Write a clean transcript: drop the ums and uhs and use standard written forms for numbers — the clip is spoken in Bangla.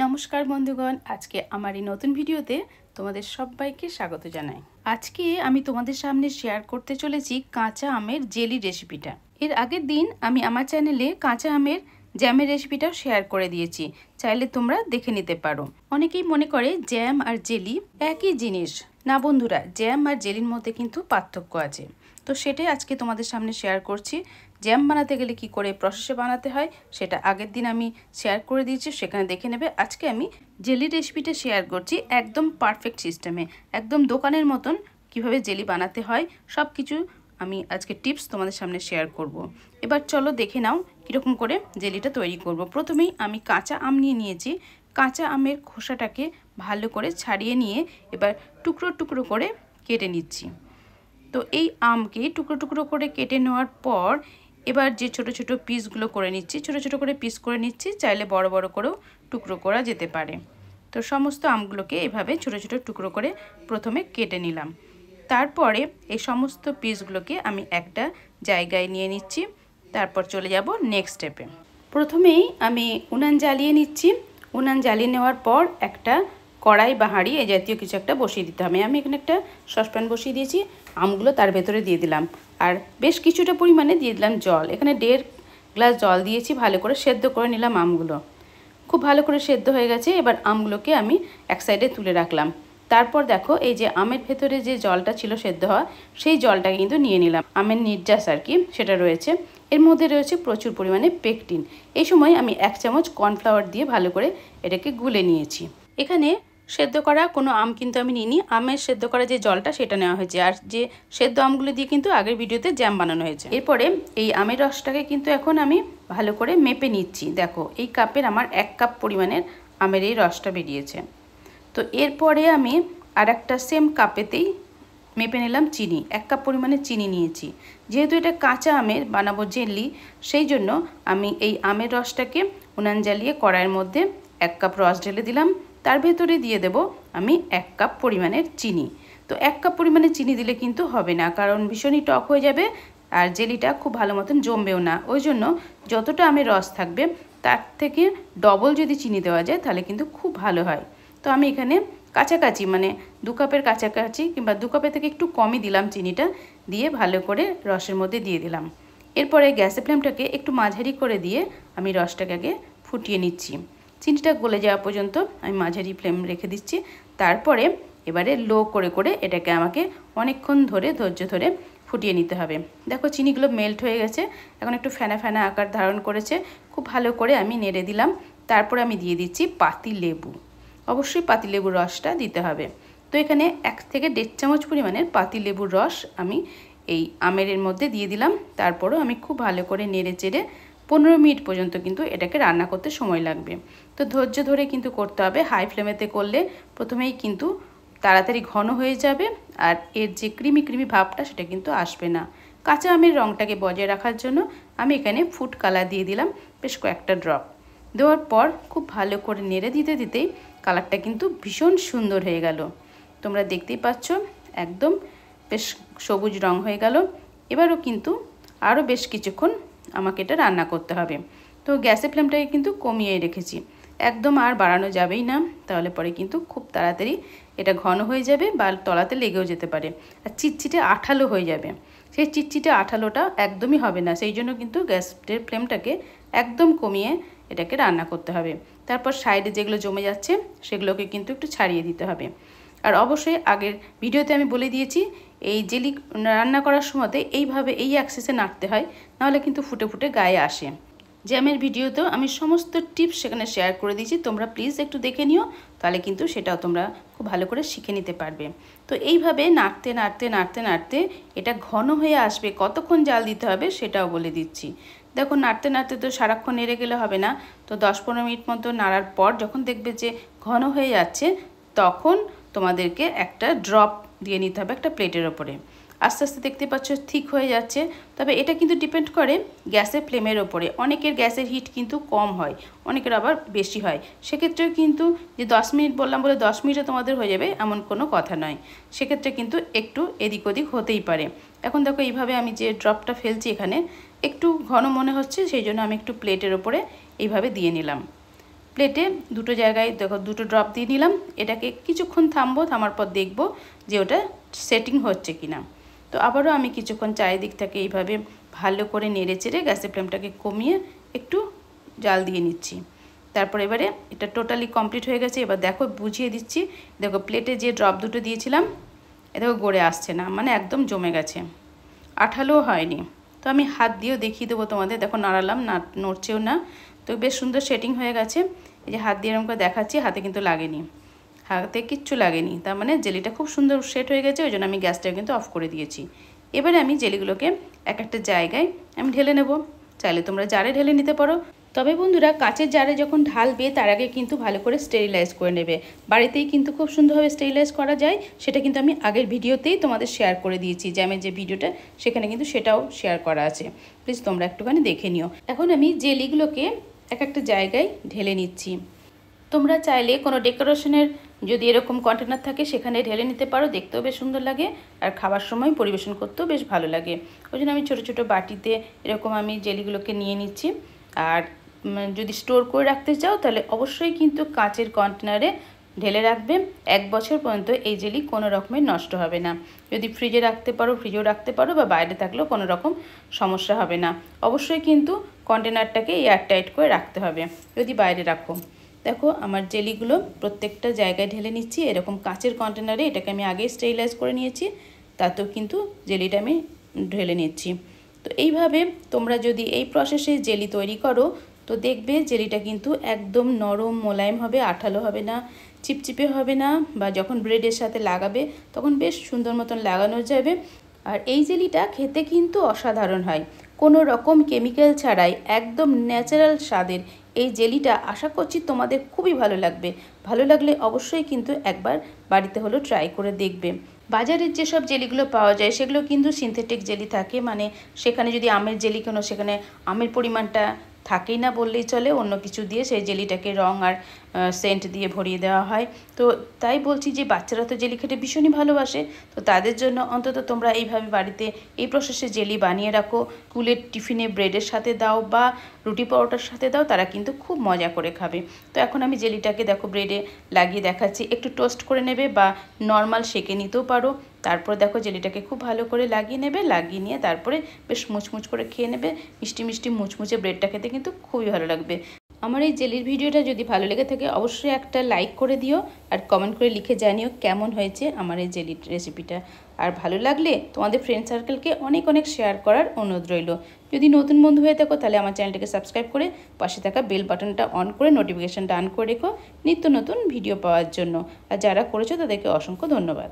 নমস্কার বন্ধুগণ, আজকে আমার এই নতুন ভিডিওতে তোমাদের সবাইকে স্বাগত জানাই। আজকে আমি তোমাদের সামনে শেয়ার করতে চলেছি কাঁচা আমের জেলি রেসিপিটা। এর আগের দিন আমি আমার চ্যানেলে কাঁচা আমের জ্যামের রেসিপিটাও শেয়ার করে দিয়েছি, চাইলে তোমরা দেখে নিতে পারো। অনেকেই মনে করে জ্যাম আর জেলি একই জিনিস। না বন্ধুরা, জ্যাম আর জেলির মধ্যে কিন্তু পার্থক্য আছে। তো সেটাই আজকে তোমাদের সামনে শেয়ার করছি। জ্যাম বানাতে গেলে কি করে প্রসেসে বানাতে হয় সেটা আগের দিন আমি শেয়ার করে দিয়েছি, সেখানে দেখে নেবে। আজকে আমি জেলি রেসিপিটা শেয়ার করছি একদম পারফেক্ট সিস্টেমে, একদম দোকানের মতন কিভাবে জেলি বানাতে হয় সব কিছু আমি আজকে টিপস তোমাদের সামনে শেয়ার করব। এবার চলো দেখে নাও কীরকম করে জেলিটা তৈরি করব। প্রথমেই আমি কাঁচা আম নিয়ে নিয়েছি। কাঁচা আমের খোসাটাকে ভালো করে ছাড়িয়ে নিয়ে এবার টুকরো টুকরো করে কেটে নিচ্ছি। তো এই আমকে টুকরো টুকরো করে কেটে নেওয়ার পর এবার যে ছোট ছোট পিসগুলো করে নিচ্ছি, ছোট ছোট করে পিস করে নিচ্ছি, চাইলে বড় বড় করেও টুকরো করা যেতে পারে। তো সমস্ত আমগুলোকে এভাবে ছোট ছোট টুকরো করে প্রথমে কেটে নিলাম। তারপরে এই সমস্ত পিসগুলোকে আমি একটা জায়গায় নিয়ে নিচ্ছি। তারপর চলে যাব নেক্সট স্টেপে। প্রথমেই আমি উনান জ্বালিয়ে নিচ্ছি। উনান জ্বালিয়ে নেওয়ার পর একটা কড়াই বা হাঁড়ি এই জাতীয় কিছু একটা বসিয়ে দিতে হবে। আমি এখানে একটা সসপ্যান বসিয়ে দিয়েছি, আমগুলো তার ভেতরে দিয়ে দিলাম আর বেশ কিছুটা পরিমাণে দিয়ে দিলাম জল। এখানে 1.5 গ্লাস জল দিয়েছি, ভালো করে সেদ্ধ করে নিলাম আমগুলো। খুব ভালো করে সেদ্ধ হয়ে গেছে। এবার আমগুলোকে আমি এক সাইডে তুলে রাখলাম। তারপর দেখো এই যে আমের ভেতরে যে জলটা ছিল সেদ্ধ হওয়া, সেই জলটাকে কিন্তু নিয়ে নিলাম। আমের নির্যাস আর কি সেটা রয়েছে, এর মধ্যে রয়েছে প্রচুর পরিমাণে পেকটিন। এই সময় আমি 1 চামচ কর্নফ্লাওয়ার দিয়ে ভালো করে এটাকে গুলে নিয়েছি। এখানে সেদ্ধ করা কোনো আম কিন্তু আমি নিইনি, আমের সেদ্ধ করা যে জলটা সেটা নেওয়া হয়েছে। আর যে সেদ্ধ আমগুলো দিয়ে কিন্তু আগের ভিডিওতে জ্যাম বানানো হয়েছে। এরপরে এই আমের রসটাকে কিন্তু এখন আমি ভালো করে মেপে নিচ্ছি। দেখো এই কাপের আমার 1 কাপ পরিমাণের আমের এই রসটা বেরিয়েছে। তো এরপরে আমি আর একটা সেম কাপেতেই মেপে নিলাম চিনি। 1 কাপ পরিমাণে চিনি নিয়েছি। যেহেতু এটা কাঁচা আমের বানাবো জেলি, সেই জন্য আমি এই আমের রসটাকে উনান জ্বালিয়ে কড়াইয়ের মধ্যে 1 কাপ রস ঢেলে দিলাম। তার ভেতরে দিয়ে দেব আমি 1 কাপ পরিমাণের চিনি। তো 1 কাপ পরিমাণে চিনি দিলে কিন্তু হবে না, কারণ ভীষণই টক হয়ে যাবে আর জেলিটা খুব ভালো মতন জমবেও না। ওই জন্য যতটা আমের রস থাকবে তার থেকে ডবল যদি চিনি দেওয়া যায় তাহলে কিন্তু খুব ভালো হয়। তো আমি এখানে কাছাকাছি মানে 2 কাপের কাছাকাছি কিংবা 2 কাপের থেকে একটু কমই দিলাম চিনিটা, দিয়ে ভালো করে রসের মধ্যে দিয়ে দিলাম। এরপরে গ্যাসের ফ্লেমটাকে একটু মাঝারি করে দিয়ে আমি রসটাকে আগে ফুটিয়ে নিচ্ছি। চিনিটা গলে যাওয়া পর্যন্ত আমি মাঝারি ফ্লেম রেখে দিচ্ছি। তারপরে এবারে লো করে করে এটাকে আমাকে অনেকক্ষণ ধরে ধৈর্য ধরে ফুটিয়ে নিতে হবে। দেখো চিনিগুলো মেল্ট হয়ে গেছে, এখন একটু ফেনা ফেনা আকার ধারণ করেছে। খুব ভালো করে আমি নেড়ে দিলাম। তারপরে আমি দিয়ে দিচ্ছি পাতি লেবু। অবশ্যই পাতি লেবুর রসটা দিতে হবে। তো এখানে 1 থেকে 1.5 চামচ পরিমাণের পাতি লেবুর রস আমি এই আমের মধ্যে দিয়ে দিলাম। তারপরও আমি খুব ভালো করে নেড়ে চেড়ে 15 মিনিট পর্যন্ত কিন্তু এটাকে রান্না করতে সময় লাগবে। তো ধৈর্য ধরে কিন্তু করতে হবে। হাই ফ্লেমেতে করলে প্রথমেই কিন্তু তাড়াতাড়ি ঘন হয়ে যাবে আর এর যে ক্রিমি ক্রিমি ভাবটা সেটা কিন্তু আসবে না। কাঁচা আমের রঙটাকে বজায় রাখার জন্য আমি এখানে ফুড কালার দিয়ে দিলাম বেশ কয়েকটা ড্রপ। দেওয়ার পর খুব ভালো করে নেড়ে দিতে দিতেই কালারটা কিন্তু ভীষণ সুন্দর হয়ে গেল। তোমরা দেখতেই পাচ্ছ একদম বেশ সবুজ রং হয়ে গেল। এবারও কিন্তু আরও বেশ কিছুক্ষণ আমাকে এটা রান্না করতে হবে। তো গ্যাসের ফ্লেমটাকে কিন্তু কমিয়ে রেখেছি, একদম আর বাড়ানো যাবেই না, তাহলে পরে কিন্তু খুব তাড়াতাড়ি এটা ঘন হয়ে যাবে বা তলাতে লেগেও যেতে পারে আর চিটচিটে আঠালো হয়ে যাবে। সেই চিটচিটে আঠালোটা একদমই হবে না, সেই জন্য কিন্তু গ্যাসের ফ্লেমটাকে একদম কমিয়ে এটাকে রান্না করতে হবে। তারপর সাইডে যেগুলো জমে যাচ্ছে সেগুলোকে কিন্তু একটু ছাড়িয়ে দিতে হবে। আর অবশ্যই আগের ভিডিওতে আমি বলে দিয়েছি এই জেলি রান্না করার সময়তে এইভাবে এই অ্যাক্সেসে নাড়তে হয়, নাহলে কিন্তু ফুটে ফুটে গায়ে আসে। জ্যামের ভিডিওতেও আমি সমস্ত টিপস সেখানে শেয়ার করে দিয়েছি, তোমরা প্লিজ একটু দেখে নিও, তাহলে কিন্তু সেটাও তোমরা খুব ভালো করে শিখে নিতে পারবে। তো এইভাবে নাড়তে নাড়তে নাড়তে নাড়তে এটা ঘন হয়ে আসবে। কতক্ষণ জাল দিতে হবে সেটাও বলে দিচ্ছি। দেখো নাড়তে নাড়তে তো সারাক্ষণ নেড়ে গেলে হবে না। তো 10-15 মিনিট মতো নাড়ার পর যখন দেখবে যে ঘন হয়ে যাচ্ছে, তখন তোমাদেরকে একটা ড্রপ দিয়ে নিতে হবে একটা প্লেটের ওপরে। আস্তে আস্তে দেখতে পাচ্ছ ঠিক হয়ে যাচ্ছে। তবে এটা কিন্তু ডিপেন্ড করে গ্যাসের ফ্লেমের ওপরে। অনেকের গ্যাসের হিট কিন্তু কম হয়, অনেকের আবার বেশি হয়। সেক্ষেত্রেও কিন্তু যে 10 মিনিট বললাম বলে 10 মিনিটে তোমাদের হয়ে যাবে এমন কোনো কথা নয়। সেক্ষেত্রে কিন্তু একটু এদিক ওদিক হতেই পারে। এখন দেখো এইভাবে আমি যে ড্রপটা ফেলছি এখানে একটু ঘন মনে হচ্ছে, সেই জন্য আমি একটু প্লেটের ওপরে এইভাবে দিয়ে নিলাম। প্লেটে দুটো জায়গায় দেখো দুটো ড্রপ দিয়ে নিলাম। এটাকে কিছুক্ষণ থামবো, থামার পর দেখব যে ওটা সেটিং হচ্ছে কিনা। তো আবারও আমি কিছুক্ষণ চারিদিক থেকে এইভাবে ভালো করে নেড়ে চেড়ে গ্যাসের ফ্লেমটাকে কমিয়ে একটু জাল দিয়ে নিচ্ছি। তারপর এবারে এটা টোটালি কমপ্লিট হয়ে গেছে। এবার দেখো বুঝিয়ে দিচ্ছি, দেখো প্লেটে যে ড্রপ দুটো দিয়েছিলাম এ দেখো গড়ে আসছে না, মানে একদম জমে গেছে, আঠালোও হয়নি। তো আমি হাত দিয়েও দেখিয়ে দেবো তোমাদের, দেখো নাড়ালাম না, নড়ছেও না। তো বেশ সুন্দর সেটিং হয়ে গেছে। এই যে হাত দিয়ে এরকম করে দেখাচ্ছি, হাতে কিন্তু লাগেনি, হাতে কিচ্ছু লাগেনি, তার মানে জেলিটা খুব সুন্দর সেট হয়ে গেছে। ওই জন্য আমি গ্যাসটা কিন্তু অফ করে দিয়েছি। এবারে আমি জেলিগুলোকে এক একটা জায়গায় আমি ঢেলে নেব। চাইলে তোমরা জারে ঢেলে নিতে পারো, তবে বন্ধুরা কাচের জারে যখন ঢালবে তার আগে কিন্তু ভালো করে স্টেরিলাইজ করে নেবে। বাড়িতেই কিন্তু খুব সুন্দরভাবে স্টেরিলাইজ করা যায়, সেটা কিন্তু আমি আগের ভিডিওতেই তোমাদের শেয়ার করে দিয়েছি, জ্যামের যে ভিডিওটা সেখানে কিন্তু সেটাও শেয়ার করা আছে, প্লিজ তোমরা একটুখানি দেখে নিও। এখন আমি জেলিগুলোকে এক একটা জায়গায় ঢেলে নিচ্ছি। তোমরা চাইলে কোনো ডেকোরেশনের যদি এরকম কন্টেনার থাকে সেখানে ঢেলে নিতে পারো, দেখতেও বেশ সুন্দর লাগে আর খাবার সময় পরিবেশন করতেও বেশ ভালো লাগে। ওই জন্য আমি ছোটো ছোটো বাটিতে এরকম আমি জেলিগুলোকে নিয়ে নিচ্ছি। আর যদি স্টোর করে রাখতে চাও তাহলে অবশ্যই কিন্তু কাচের কন্টেনারে ঢেলে রাখবে। 1 বছর পর্যন্ত এই জেলি কোনো রকমের নষ্ট হবে না। যদি ফ্রিজে রাখতে পারো ফ্রিজেও রাখতে পারো, বা বাইরে থাকলেও কোনো রকম সমস্যা হবে না। অবশ্যই কিন্তু কন্টেনারটাকে এয়ারটাইট করে রাখতে হবে যদি বাইরে রাখো। দেখো আমার জেলিগুলো প্রত্যেকটা জায়গায় ঢেলে নিচ্ছি এরকম কাচের কন্টেনারে। এটাকে আমি আগেই স্টেরিলাইজ করে নিয়েছি, তাতেও কিন্তু জেলিটা আমি ঢেলে নিচ্ছি। তো এইভাবে তোমরা যদি এই প্রসেসে জেলি তৈরি করো তো দেখবে জেলিটা কিন্তু একদম নরম মোলায়েম হবে, আঠালো হবে না, চিপচিপে হবে না, বা যখন ব্রেডের সাথে লাগাবে তখন বেশ সুন্দর মতন লাগানো যাবে। আর এই জেলিটা খেতে কিন্তু অসাধারণ হয়, কোনো রকম কেমিক্যাল ছাড়াই একদম ন্যাচারাল স্বাদের এই জেলিটা আশা করছি তোমাদের খুবই ভালো লাগবে। ভালো লাগলে অবশ্যই কিন্তু একবার বাড়িতে হলেও ট্রাই করে দেখবে। বাজারের যেসব জেলিগুলো পাওয়া যায় সেগুলো কিন্তু সিনথেটিক জেলি থাকে, মানে সেখানে যদি আমের জেলি কেনো সেখানে আমের পরিমাণটা থাকেই না বললেই চলে, অন্য কিছু দিয়ে সেই জেলিটাকে রং আর সেন্ট দিয়ে ভরিয়ে দেওয়া হয়। তো তাই বলছি যে বাচ্চারা তো জেলি খেতে ভীষণই ভালোবাসে, তো তাদের জন্য অন্তত তোমরা এইভাবে বাড়িতে এই প্রসেসে জেলি বানিয়ে রাখো, স্কুলের টিফিনে ব্রেডের সাথে দাও বা রুটি পরোটার সাথে দাও, তারা কিন্তু খুব মজা করে খাবে। তো এখন আমি জেলিটাকে দেখো ব্রেডে লাগিয়ে দেখাচ্ছি, একটু টোস্ট করে নেবে বা নর্মাল সেঁকে নিতেও পারো। তারপর দেখো জেলিটাকে খুব ভালো করে লাগিয়ে নেবে, লাগিয়ে নিয়ে তারপরে বেশ মুচমুচ করে খেয়ে নেবে। মিষ্টি মিষ্টি মুচমুচে ব্রেডটা খেতে কিন্তু খুবই ভালো লাগবে। আমার এই জেলির ভিডিওটা যদি ভালো লেগে থাকে অবশ্যই একটা লাইক করে দিও, আর কমেন্ট করে লিখে জানিও কেমন হয়েছে আমার এই জেলির রেসিপিটা। আর ভালো লাগলে তোমাদের ফ্রেন্ড সার্কেলকে অনেক অনেক শেয়ার করার অনুরোধ রইল। যদি নতুন বন্ধু হয়ে থাকো তাহলে আমার চ্যানেলটাকে সাবস্ক্রাইব করে পাশে থাকা বেল বাটনটা অন করে নোটিফিকেশানটা অন করে রেখো নিত্য নতুন ভিডিও পাওয়ার জন্য। আর যারা করেছো তাদেরকে অসংখ্য ধন্যবাদ।